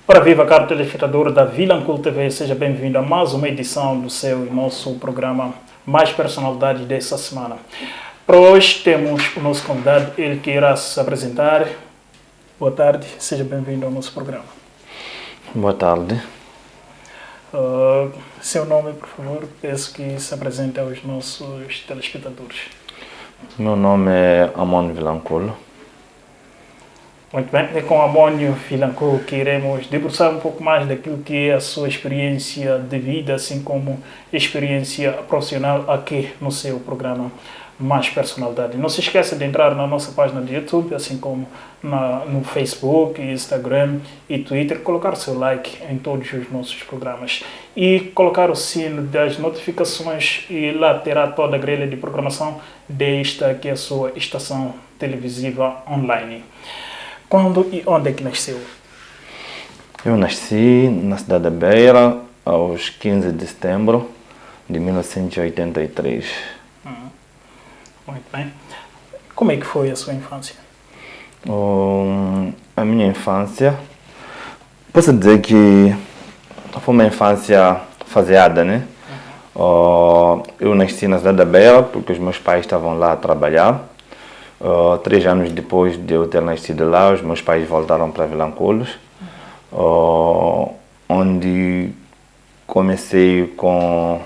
Ora viva, caro telespectador da Vilanculo TV, seja bem-vindo a mais uma edição do seu e nosso programa Mais Personalidades dessa semana. Para hoje temos o nosso convidado, ele que irá se apresentar. Boa tarde, seja bem-vindo ao nosso programa. Boa tarde. Seu nome, por favor, peço que se apresente aos nossos telespectadores. Meu nome é Amônio Vilanculo. Muito bem, é com Amônio Vilanculo que iremos debruçar um pouco mais daquilo que é a sua experiência de vida, assim como experiência profissional aqui no seu programa Mais Personalidade. Não se esqueça de entrar na nossa página de YouTube, assim como no Facebook, Instagram e Twitter, colocar o seu like em todos os nossos programas e colocar o sino das notificações e lá terá toda a grelha de programação desta que é a sua estação televisiva online. Quando e onde é que nasceu? Eu nasci na cidade da Beira aos 15 de setembro de 1983. Muito bem. Como é que foi a sua infância? A minha infância, posso dizer que foi uma infância faseada, né? Eu nasci na cidade da Beira porque os meus pais estavam lá a trabalhar. 3 anos depois de eu ter nascido lá, os meus pais voltaram para Vilanculos, onde comecei com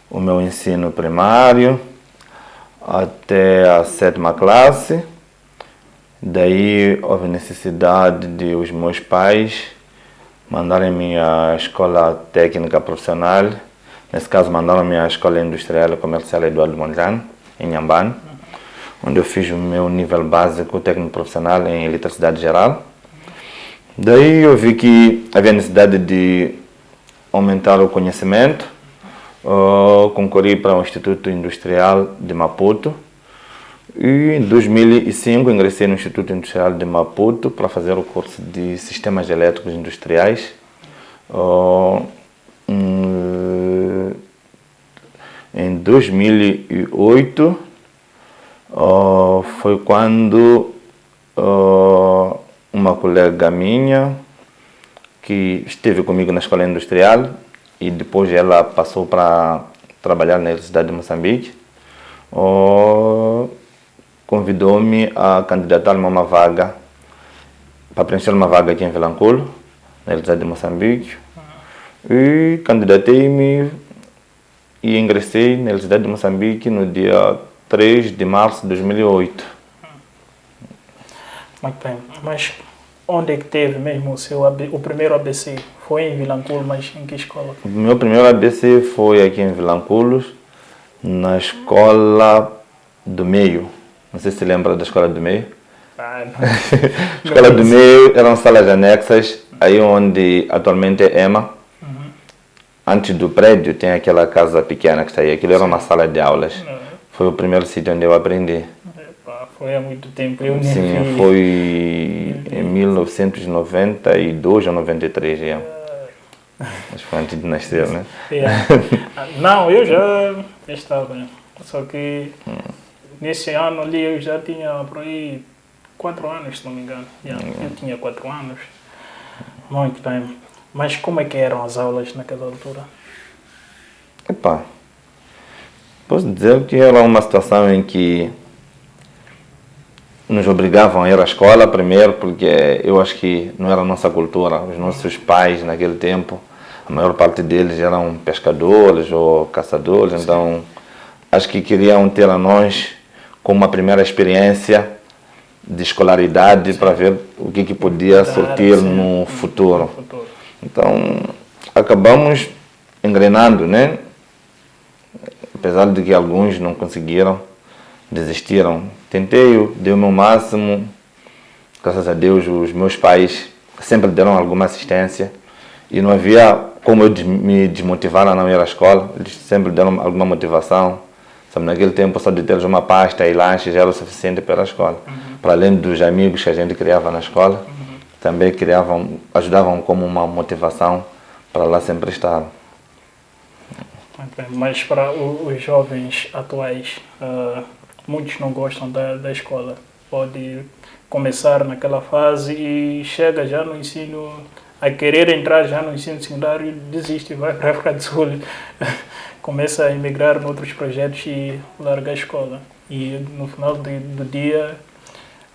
o meu ensino primário até a 7ª classe. Daí houve necessidade de os meus pais mandarem-me à escola técnica profissional, nesse caso mandaram-me à escola industrial e comercial Eduardo Mondlane, em Inhambane, onde eu fiz o meu nível básico técnico profissional em eletricidade geral. Daí eu vi que havia necessidade de aumentar o conhecimento. Concorri para o Instituto Industrial de Maputo e em 2005 ingressei no Instituto Industrial de Maputo para fazer o curso de Sistemas Elétricos Industriais. Em 2008 foi quando uma colega minha que esteve comigo na escola industrial e depois ela passou para trabalhar na Universidade de Moçambique, convidou-me a candidatar-me a uma vaga, para preencher uma vaga aqui em Vilanculo, na Universidade de Moçambique, e candidatei-me e ingressei na Universidade de Moçambique no dia 3 de março de 2008. Muito bem, mas onde é que teve mesmo o primeiro ABC? Foi em Vilanculo, mas em que escola? O meu primeiro ABC foi aqui em Vilanculos, na Escola do Meio. Não sei se lembra da Escola do Meio. Não. Escola do Meio eram salas anexas, aí onde atualmente é EMA. Antes do prédio tem aquela casa pequena que está aí, aquilo era uma sala de aulas. Foi o primeiro sítio onde eu aprendi. Foi há muito tempo. Sim, foi em 1992 ou 93, mas foi antes de nascer, né? Não, eu já estava, só que nesse ano ali eu já tinha por aí 4 anos, se não me engano. Eu tinha 4 anos. Muito bem. Mas como é que eram as aulas naquela altura? Posso dizer que era uma situação em que nos obrigavam a ir à escola primeiro, porque eu acho que não era a nossa cultura. Os nossos pais naquele tempo, a maior parte deles eram pescadores ou caçadores, então acho que queriam ter a nós como uma primeira experiência de escolaridade para ver o que podia sortir no futuro. Então acabamos engrenando, né? Apesar de que alguns não conseguiram, desistiram. Tentei, dei o meu máximo, graças a Deus os meus pais sempre deram alguma assistência e não havia como eu me desmotivar a não ir à escola, eles sempre deram alguma motivação. Sabe, naquele tempo só de ter uma pasta e lanches já era o suficiente para a escola. Para além dos amigos que a gente criava na escola, também ajudavam como uma motivação para lá sempre estar. Mas para os jovens atuais, muitos não gostam da escola. pode começar naquela fase e chega já no ensino, a querer entrar já no ensino secundário, desiste, vai para a África do Sul, começa a emigrar em outros projetos e larga a escola. E no final do dia,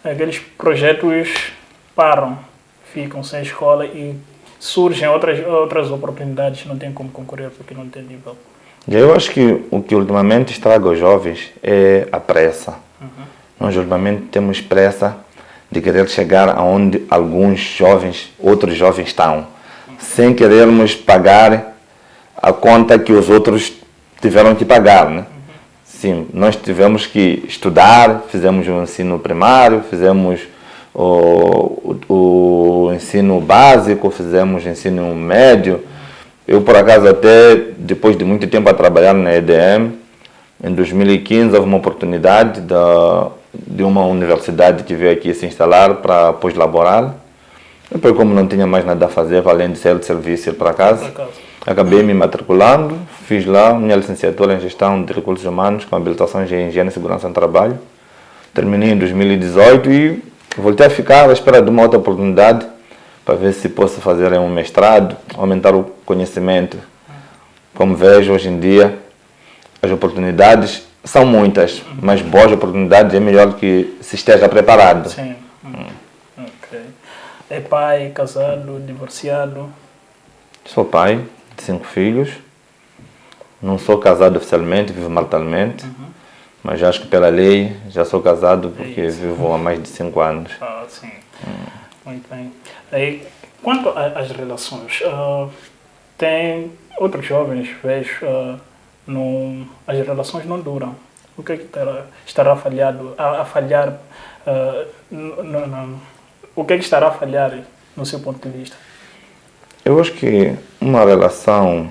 aqueles projetos param, ficam sem escola e surgem outras oportunidades, não tem como concorrer porque não tem nível. Eu acho que o que ultimamente estraga os jovens é a pressa. Nós ultimamente temos pressa de querer chegar aonde alguns jovens, outros jovens estão, sem querermos pagar a conta que os outros tiveram que pagar, né? Sim, nós tivemos que estudar, fizemos o ensino primário, fizemos o ensino básico, fizemos o ensino médio. Eu, por acaso, até depois de muito tempo a trabalhar na EDM, em 2015 houve uma oportunidade de uma universidade que veio aqui se instalar para pós-laboral. Depois, como não tinha mais nada a fazer, além de ser de serviço ir para casa, acabei me matriculando, fiz lá minha licenciatura em Gestão de Recursos Humanos com habilitação em Higiene e Segurança no Trabalho. Terminei em 2018 e voltei a ficar à espera de uma outra oportunidade para ver se posso fazer um mestrado, aumentar o conhecimento. Como vejo hoje em dia, as oportunidades são muitas, mas boas oportunidades é melhor que se esteja preparado. Sim. Ok. É pai, casado, divorciado? Sou pai de 5 filhos. Não sou casado oficialmente, vivo maritalmente. Mas acho que pela lei já sou casado porque vivo há mais de 5 anos. Ah, sim. Muito bem. Aí, quanto às relações, tem outros jovens, vejo, as relações não duram. O que é que estará falhado, a falhar? O que é que estará a falhar no seu ponto de vista? Eu acho que uma relação,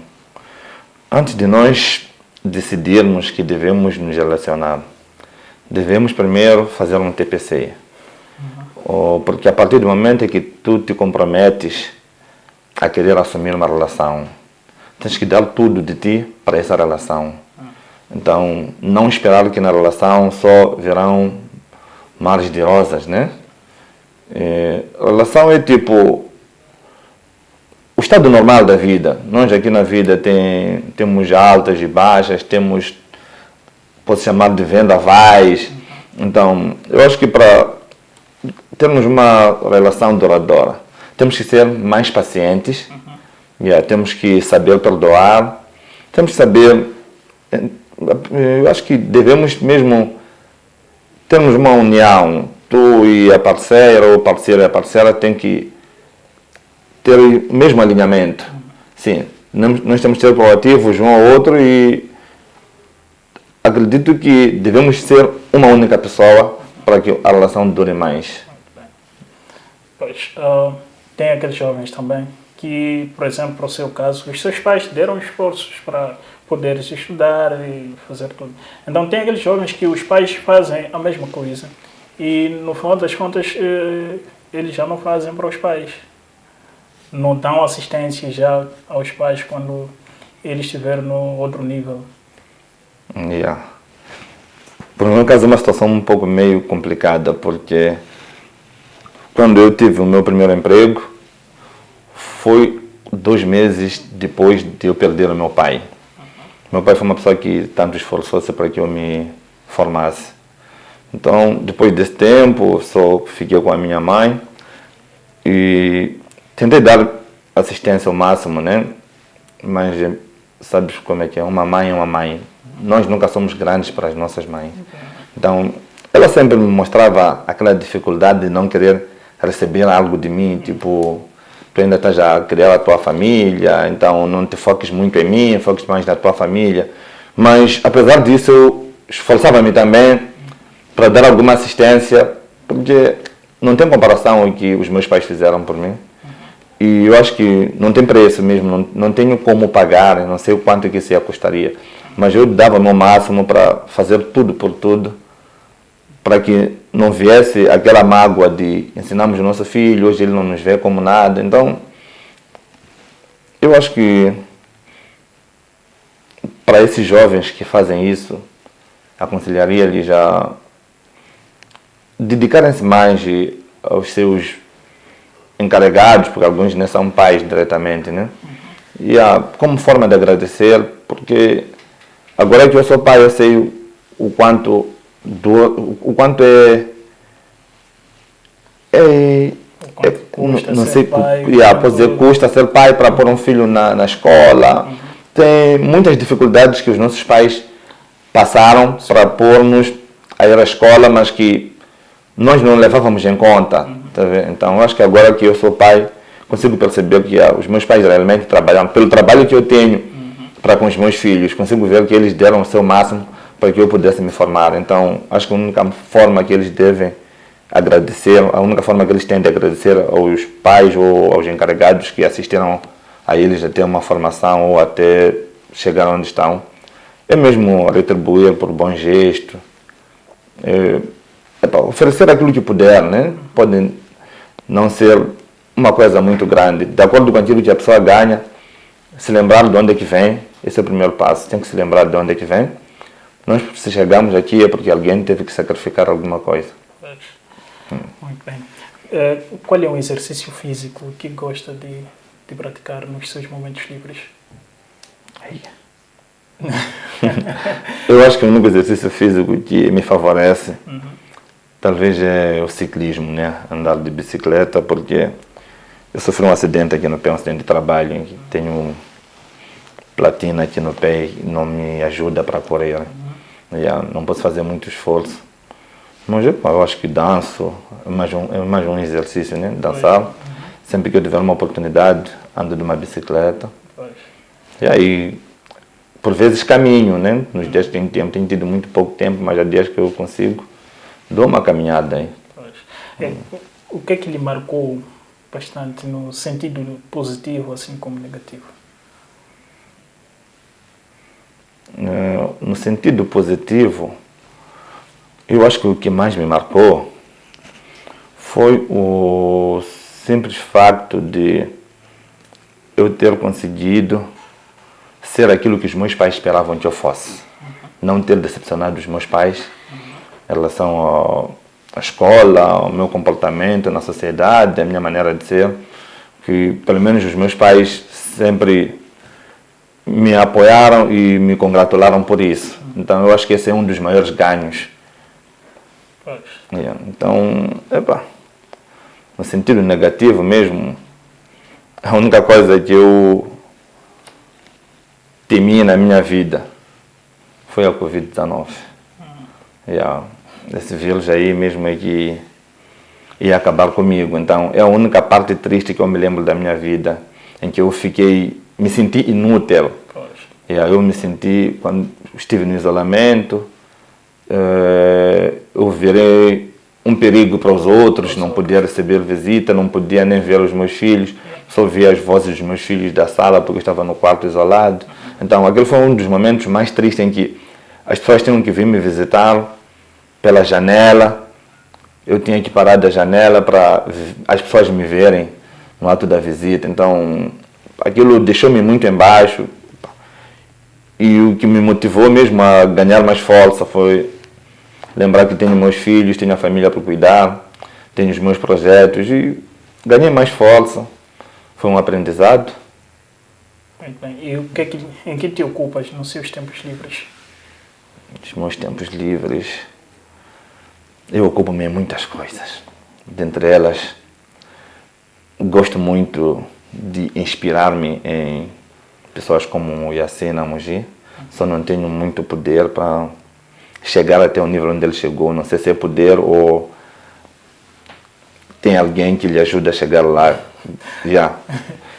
antes de nós decidirmos que devemos nos relacionar, devemos primeiro fazer um TPC. Porque a partir do momento em que tu te comprometes a querer assumir uma relação, tens que dar tudo de ti para essa relação. Então, não esperar que na relação só virão mares de rosas, né? A relação é tipo o estado normal da vida. Nós aqui na vida temos altas e baixas, pode chamar de vendavais. Então, eu acho que para termos uma relação duradoura, temos que ser mais pacientes, temos que saber perdoar, temos que saber, eu acho que devemos mesmo termos uma união, tu e a parceira, ou o parceiro e a parceira têm que ter o mesmo alinhamento. Sim, nós temos que ser proativos um ao outro e acredito que devemos ser uma única pessoa para que a relação dure mais. Pois, tem aqueles jovens também que, por exemplo, para o seu caso, os seus pais deram esforços para poderes estudar e fazer tudo. Então tem aqueles jovens que os pais fazem a mesma coisa e no final das contas eles já não fazem para os pais. Não dão assistência já aos pais quando eles estiverem no outro nível. Por meu caso é uma situação um pouco meio complicada, porque quando eu tive o meu primeiro emprego, foi 2 meses depois de eu perder o meu pai. Meu pai foi uma pessoa que tanto esforçou-se para que eu me formasse. Então, depois desse tempo, só fiquei com a minha mãe e tentei dar assistência ao máximo, né? Mas sabes como é que é? Uma mãe é uma mãe. Nós nunca somos grandes para as nossas mães. Então, ela sempre me mostrava aquela dificuldade de não querer receber algo de mim, tipo, tu ainda estás a criar a tua família, então não te foques muito em mim, foques mais na tua família. Mas, apesar disso, eu esforçava-me também para dar alguma assistência, porque não tem comparação com o que os meus pais fizeram por mim. E eu acho que não tem preço mesmo, não tenho como pagar, não sei o quanto que isso ia custaria. Mas eu dava o meu máximo para fazer tudo por tudo, para que não viesse aquela mágoa de ensinarmos o nosso filho, hoje ele não nos vê como nada. Então, eu acho que para esses jovens que fazem isso, aconselharia-lhes a dedicarem-se mais aos seus encarregados, porque alguns nem são pais diretamente, né? E como forma de agradecer, porque agora que eu sou pai, eu sei o quanto Custa não ser sei, pai, pois custa ser pai para pôr um filho na escola. Tem muitas dificuldades que os nossos pais passaram para pôr-nos a ir à escola, mas que nós não levávamos em conta. Tá vendo? Então, eu acho que agora que eu sou pai, consigo perceber que os meus pais realmente trabalham. Pelo trabalho que eu tenho para com os meus filhos, consigo ver que eles deram o seu máximo para que eu pudesse me formar. Então, acho que a única forma que eles devem agradecer, a única forma que eles têm de agradecer aos pais ou aos encarregados que assistiram a eles a ter uma formação ou até chegar onde estão, é mesmo retribuir por bom gesto, oferecer aquilo que puder, né? Pode não ser uma coisa muito grande, de acordo com aquilo que a pessoa ganha, se lembrar de onde é que vem, esse é o primeiro passo, tem que se lembrar de onde é que vem. Nós, se chegamos aqui, é porque alguém teve que sacrificar alguma coisa. Muito bem. Qual é um exercício físico que gosta de praticar nos seus momentos livres? Eu acho que o único exercício físico que me favorece, talvez é o ciclismo, né? Andar de bicicleta, porque eu sofri um acidente aqui no pé, um acidente de trabalho, em que tenho platina aqui no pé e não me ajuda para correr. Não posso fazer muito esforço. Mas eu acho que danço, é mais um exercício, né? Dançar. Sempre que eu tiver uma oportunidade, ando de uma bicicleta. E aí, por vezes caminho, né? Nos dias que tenho tido muito pouco tempo, mas há dias que eu consigo, dou uma caminhada aí. O que é que lhe marcou bastante no sentido positivo, assim como negativo? No sentido positivo, eu acho que o que mais me marcou foi o simples facto de eu ter conseguido ser aquilo que os meus pais esperavam que eu fosse. Não ter decepcionado os meus pais em relação à escola, ao meu comportamento na sociedade, à minha maneira de ser, que pelo menos os meus pais sempre me apoiaram e me congratularam por isso. Então eu acho que esse é um dos maiores ganhos. Então, no sentido negativo mesmo, a única coisa que eu temi na minha vida foi a Covid-19. Esse vírus aí mesmo é que ia acabar comigo. Então, é a única parte triste que eu me lembro da minha vida, em que eu me senti inútil. Eu me senti, quando estive no isolamento, eu virei um perigo para os outros, não podia receber visita, não podia nem ver os meus filhos, só via as vozes dos meus filhos da sala porque eu estava no quarto isolado. Então, aquele foi um dos momentos mais tristes em que as pessoas tinham que vir me visitar pela janela, eu tinha que parar da janela para as pessoas me verem no ato da visita. Então, aquilo deixou-me muito embaixo. E o que me motivou mesmo a ganhar mais força foi lembrar que tenho meus filhos, tenho a família para cuidar, tenho os meus projetos e ganhei mais força. Foi um aprendizado. Muito bem. E em que te ocupas nos seus tempos livres? Nos meus tempos livres, eu ocupo-me em muitas coisas. Dentre elas, gosto muito de inspirar-me em pessoas como o Yacine Amoji. Só não tenho muito poder para chegar até o nível onde ele chegou. Não sei se é poder ou tem alguém que lhe ajuda a chegar lá.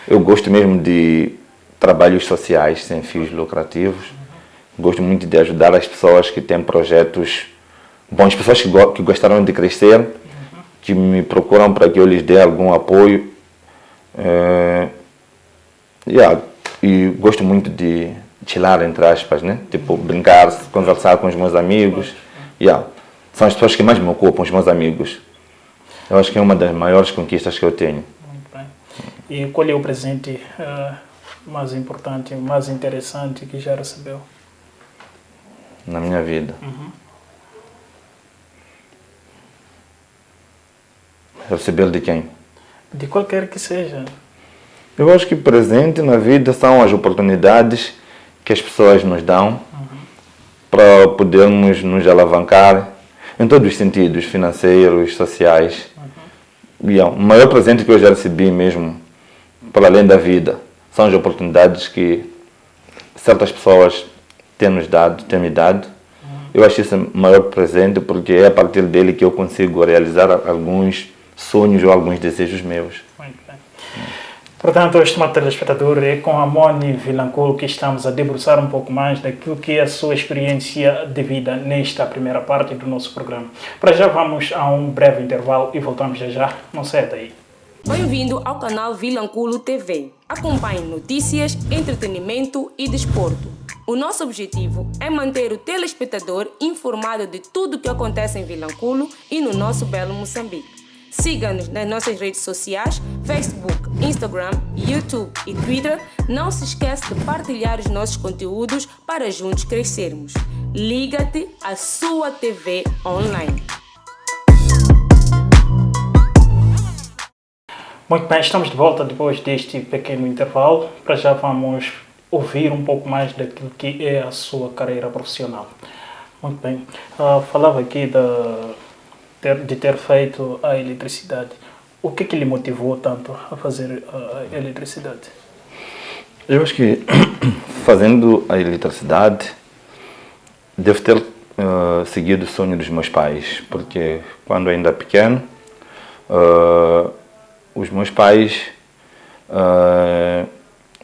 Eu gosto mesmo de trabalhos sociais sem fins lucrativos. Gosto muito de ajudar as pessoas que têm projetos bons, pessoas que gostaram de crescer, que me procuram para que eu lhes dê algum apoio. E gosto muito de chilar, entre aspas, né? Tipo, brincar, conversar com os meus amigos. São as pessoas que mais me ocupam, os meus amigos. Eu acho que é uma das maiores conquistas que eu tenho. Muito bem. E qual é o presente mais importante, mais interessante que já recebeu? Na minha vida. Receber de quem? De qualquer que seja. Eu acho que presente na vida são as oportunidades que as pessoas nos dão para podermos nos alavancar em todos os sentidos, financeiros, sociais. E o maior presente que eu já recebi mesmo, para além da vida, são as oportunidades que certas pessoas têm nos dado, têm me dado. Eu acho isso o maior presente porque é a partir dele que eu consigo realizar alguns sonhos ou alguns desejos meus. Muito bem. Portanto, estimado telespectador, é com a Moni Vilanculo que estamos a debruçar um pouco mais daquilo que é a sua experiência de vida nesta primeira parte do nosso programa. Para já vamos a um breve intervalo e voltamos já. Não saia daí. Bem-vindo ao canal Vilanculo TV. Acompanhe notícias, entretenimento e desporto. O nosso objetivo é manter o telespectador informado de tudo o que acontece em Vilanculo e no nosso belo Moçambique. Siga-nos nas nossas redes sociais, Facebook, Instagram, YouTube e Twitter. Não se esqueça de partilhar os nossos conteúdos para juntos crescermos. Liga-te à sua TV online. Muito bem, estamos de volta depois deste pequeno intervalo. Para já vamos ouvir um pouco mais daquilo que é a sua carreira profissional. Muito bem, falava aqui de ter feito a eletricidade. O que lhe motivou tanto a fazer a eletricidade? Eu acho que fazendo a eletricidade devo ter seguido o sonho dos meus pais, porque quando ainda pequeno os meus pais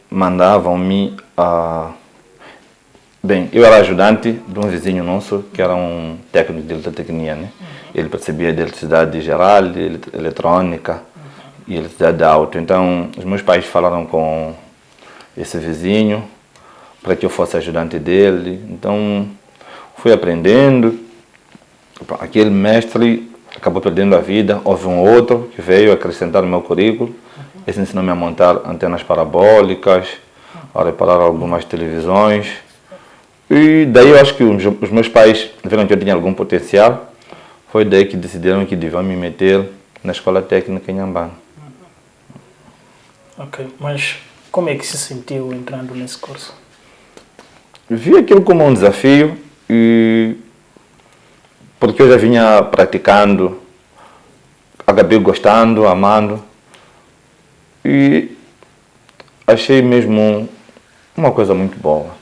mandavam-me a... Bem, eu era ajudante de um vizinho nosso, que era um técnico de eletrotecnia, né? Ele percebia de eletricidade geral, de eletrônica e eletricidade de auto. Então, os meus pais falaram com esse vizinho para que eu fosse ajudante dele. Então, fui aprendendo. Aquele mestre acabou perdendo a vida. Houve um outro que veio acrescentar no meu currículo. Esse ensinou-me a montar antenas parabólicas, a reparar algumas televisões. E daí eu acho que os meus pais viram que eu tinha algum potencial. Foi daí que decidiram que deviam me meter na escola técnica em Ambano. Ok, mas como é que se sentiu entrando nesse curso? Vi aquilo como um desafio, porque eu já vinha praticando, acabei gostando, amando, e achei mesmo uma coisa muito boa.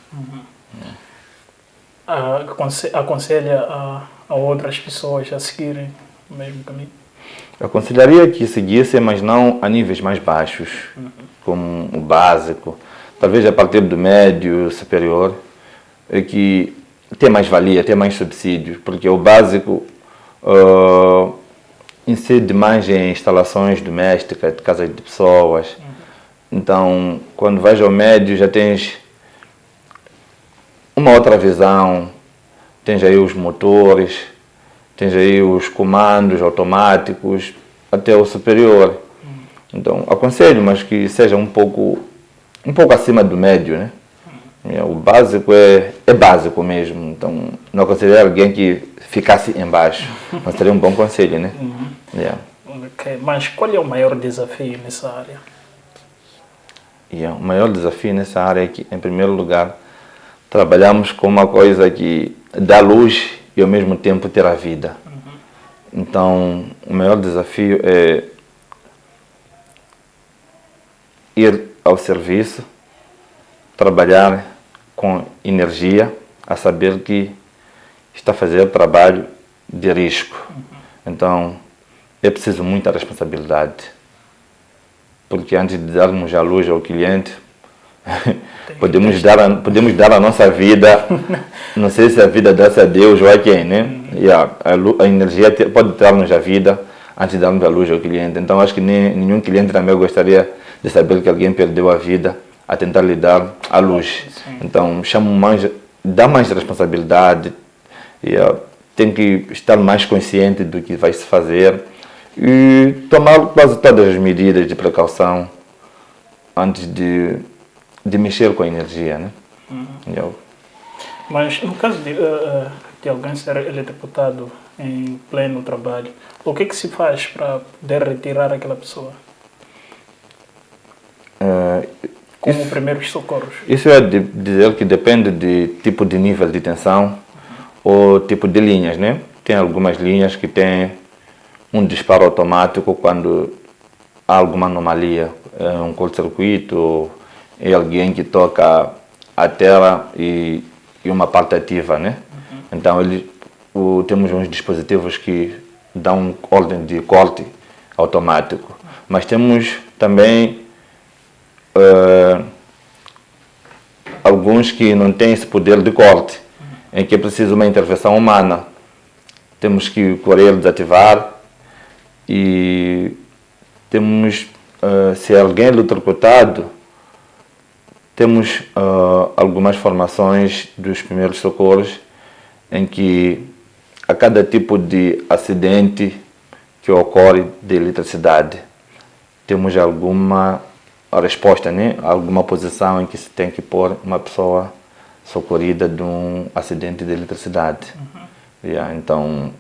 Aconselha a outras pessoas a seguirem o mesmo caminho? Eu aconselharia que seguissem, mas não a níveis mais baixos, como o básico, talvez a partir do médio, superior, é que tem mais valia, tem mais subsídios, porque o básico incide mais em instalações domésticas, de casas de pessoas. Então, quando vais ao médio, já tens uma outra visão, tens aí os motores, tens aí os comandos automáticos, até o superior. Então, aconselho, mas que seja um pouco acima do médio, né? O básico é básico mesmo, então não aconselho alguém que ficasse embaixo, mas seria um bom conselho, né? Ok, mas qual é o maior desafio nessa área? O maior desafio nessa área é que, em primeiro lugar, trabalhamos com uma coisa que dá luz e ao mesmo tempo ter a vida. Então, o maior desafio é ir ao serviço, trabalhar com energia, a saber que está a fazer trabalho de risco. Então, é preciso muita responsabilidade, porque antes de darmos a luz ao cliente, podemos dar a nossa vida, não sei se a vida dá-se a Deus ou a quem, né? A energia pode dar-nos a vida antes de darmos a luz ao cliente. Então, acho que nenhum cliente também gostaria de saber que alguém perdeu a vida a tentar lhe dar a luz. Então, dá mais responsabilidade, tem que estar mais consciente do que vai se fazer e tomar quase todas as medidas de precaução antes de mexer com a energia, né? Mas no caso de alguém ser eletrocutado em pleno trabalho, o que se faz para poder retirar aquela pessoa? Como primeiros socorros? Isso é dizer que depende de tipo de nível de tensão ou tipo de linhas, né? Tem algumas linhas que têm um disparo automático quando há alguma anomalia, um curto-circuito, é alguém que toca a tela e uma parte ativa, né? Então temos uns dispositivos que dão ordem de corte automático, mas temos também alguns que não têm esse poder de corte, em que é preciso uma intervenção humana. Temos que correr, desativar e temos, se alguém é eletrocutado, temos algumas formações dos primeiros socorros em que a cada tipo de acidente que ocorre de eletricidade, temos alguma resposta, né? Alguma posição em que se tem que pôr uma pessoa socorrida de um acidente de eletricidade. Então,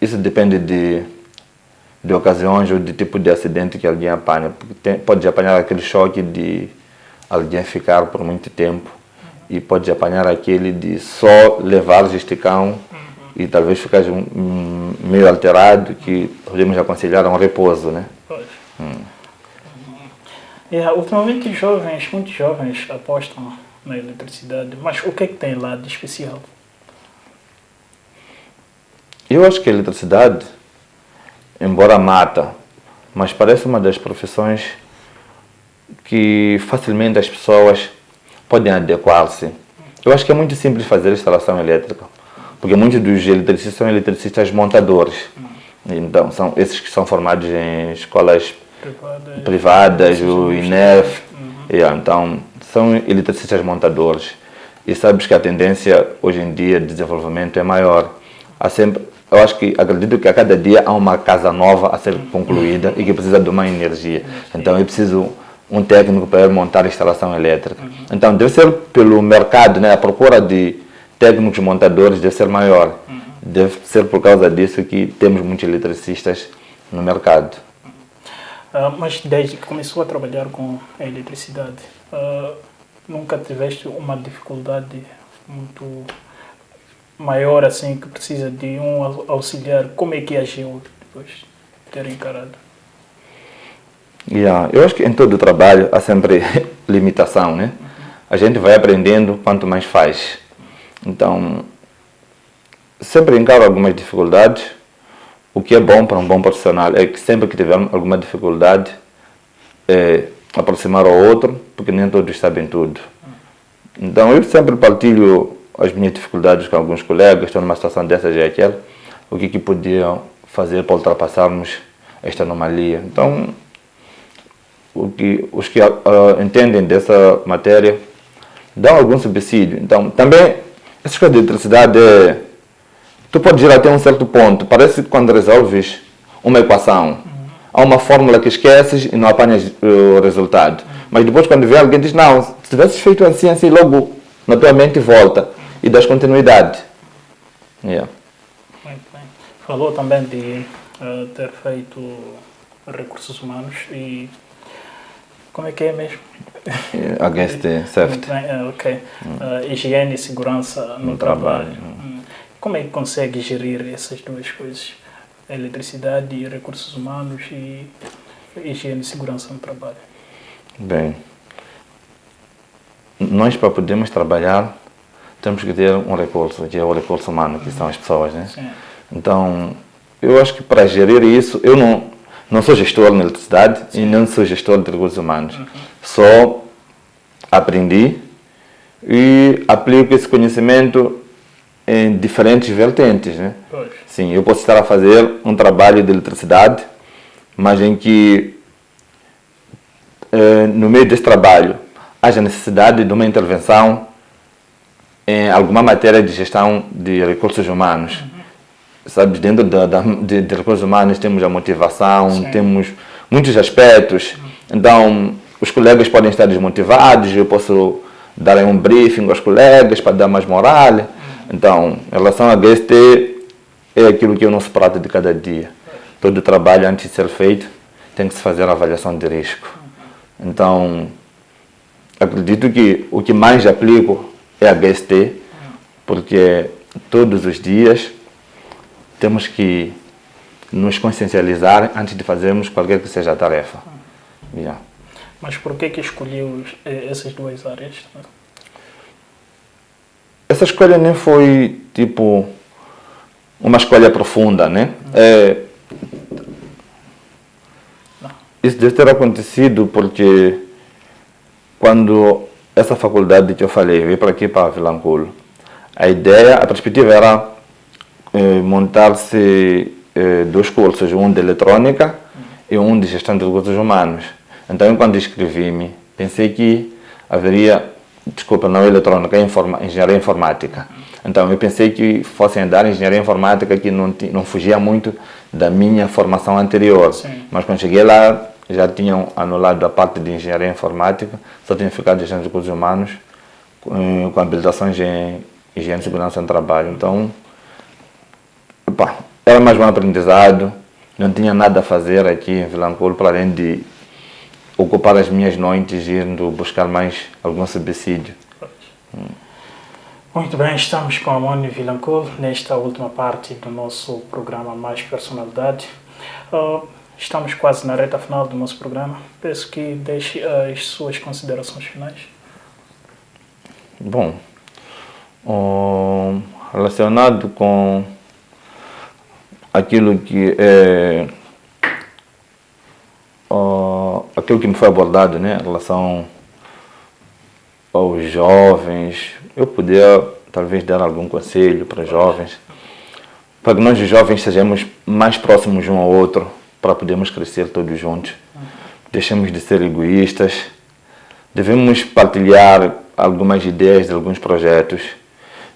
isso depende de ocasiões ou de tipo de acidente que alguém apanha. Pode apanhar aquele choque de alguém ficar por muito tempo e pode apanhar aquele de só levar o gesticão e talvez ficar meio alterado, que podemos aconselhar a um repouso, né? Ultimamente muitos jovens apostam na eletricidade, mas o que é que tem lá de especial? Eu acho que a eletricidade, embora mata, mas parece uma das profissões que facilmente as pessoas podem adequar-se. Eu acho que é muito simples fazer instalação elétrica, porque muitos dos eletricistas são eletricistas montadores. Então, são esses que são formados em escolas privadas, o INEF. Então, são eletricistas montadores. E sabes que a tendência hoje em dia de desenvolvimento é maior. Acredito que a cada dia há uma casa nova a ser concluída e que precisa de uma energia. Então, é preciso um técnico para montar a instalação elétrica. Então, deve ser pelo mercado, né? A procura de técnicos montadores deve ser maior. Deve ser por causa disso que temos muitos eletricistas no mercado. Mas desde que começou a trabalhar com a eletricidade, nunca tiveste uma dificuldade muito maior assim que precisa de um auxiliar? Como é que agiu depois de ter encarado? Eu acho que em todo o trabalho há sempre limitação, né? A gente vai aprendendo quanto mais faz. Então, sempre encaro algumas dificuldades. O que é bom para um bom profissional é que sempre que tiver alguma dificuldade, aproximar ao outro, porque nem todos sabem tudo. Então, eu sempre partilho as minhas dificuldades com alguns colegas, estou numa situação dessas e aquela, o que podiam fazer para ultrapassarmos esta anomalia. Então, os que entendem dessa matéria dão algum subsídio. Então, também, essas coisas de eletricidade, tu podes ir até um certo ponto. Parece que quando resolves uma equação, há uma fórmula que esqueces e não apanhas o resultado. Mas depois, quando vê alguém, diz, não, se tivesses feito assim, logo na tua mente volta e das continuidade. Muito bem. Falou também de ter feito recursos humanos e como é que é mesmo? HST, safety. Ok. Higiene e segurança no trabalho. Como é que consegue gerir essas duas coisas? Eletricidade e recursos humanos e higiene e segurança no trabalho? Bem, nós para podermos trabalhar temos que ter um recurso, que é o recurso humano, que são as pessoas, né? Sim. Então, eu acho que para gerir isso, eu não sou gestor na eletricidade e não sou gestor de recursos humanos. Só aprendi e aplico esse conhecimento em diferentes vertentes, né? Pois. Sim, eu posso estar a fazer um trabalho de eletricidade, mas em que no meio desse trabalho haja necessidade de uma intervenção em alguma matéria de gestão de recursos humanos. Sabes, dentro de recursos humanos temos a motivação, Sim. temos muitos aspectos. Então, os colegas podem estar desmotivados, eu posso dar um briefing aos colegas para dar mais moral. Então, em relação a HST, é aquilo que é o nosso prato de cada dia. Todo trabalho, antes de ser feito, tem que se fazer a avaliação de risco. Então, acredito que o que mais aplico é a GST, porque todos os dias temos que nos consciencializar antes de fazermos qualquer que seja a tarefa. Yeah. Mas por que escolheu essas duas áreas? Essa escolha nem foi, tipo, uma escolha profunda, né? Isso deve ter acontecido porque quando essa faculdade que eu falei veio para aqui, para Vilanculo, a perspectiva era montar-se dois cursos, um de eletrônica e um de gestão de recursos humanos. Então, quando inscrevi-me, pensei que haveria, não eletrônica, engenharia informática. Então, eu pensei que fossem dar engenharia informática que não fugia muito da minha formação anterior. Sim. Mas quando cheguei lá, já tinham anulado a parte de engenharia informática, só tinha ficado gestão de recursos humanos com habilitações em higiene e segurança no trabalho. Então, era mais um aprendizado, não tinha nada a fazer aqui em Vilanculo, para além de ocupar as minhas noites indo buscar mais algum subsídio. Muito bem, estamos com a Amônio Vilanculo nesta última parte do nosso programa Mais Personalidade. Estamos quase na reta final do nosso programa. Peço que deixe as suas considerações finais. Bom, relacionado com aquilo que aquilo que me foi abordado, né, em relação aos jovens, eu poderia talvez dar algum conselho para os jovens, para que nós os jovens sejamos mais próximos um ao outro, para podermos crescer todos juntos. Deixemos de ser egoístas, devemos partilhar algumas ideias de alguns projetos,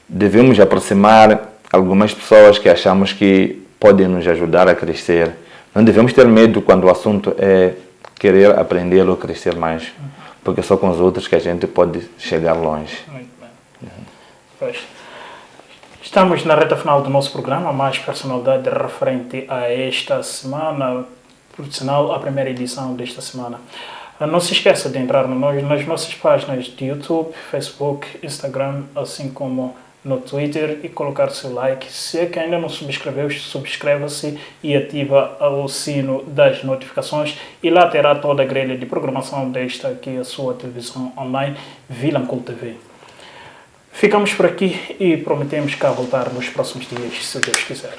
devemos aproximar algumas pessoas que achamos que podem nos ajudar a crescer. Não devemos ter medo quando o assunto é querer aprender ou crescer mais, porque é só com os outros que a gente pode chegar longe. Muito bem. Pois. Estamos na reta final do nosso programa, Mais Personalidade, referente a esta semana, por sinal, a primeira edição desta semana. Não se esqueça de entrar nas nossas páginas de YouTube, Facebook, Instagram, assim como no Twitter, e colocar seu like. Se é que ainda não subscreveu, subscreva-se e ativa o sino das notificações, e lá terá toda a grelha de programação desta aqui, a sua televisão online, Vilanculo TV. Ficamos por aqui e prometemos cá voltar nos próximos dias, se Deus quiser.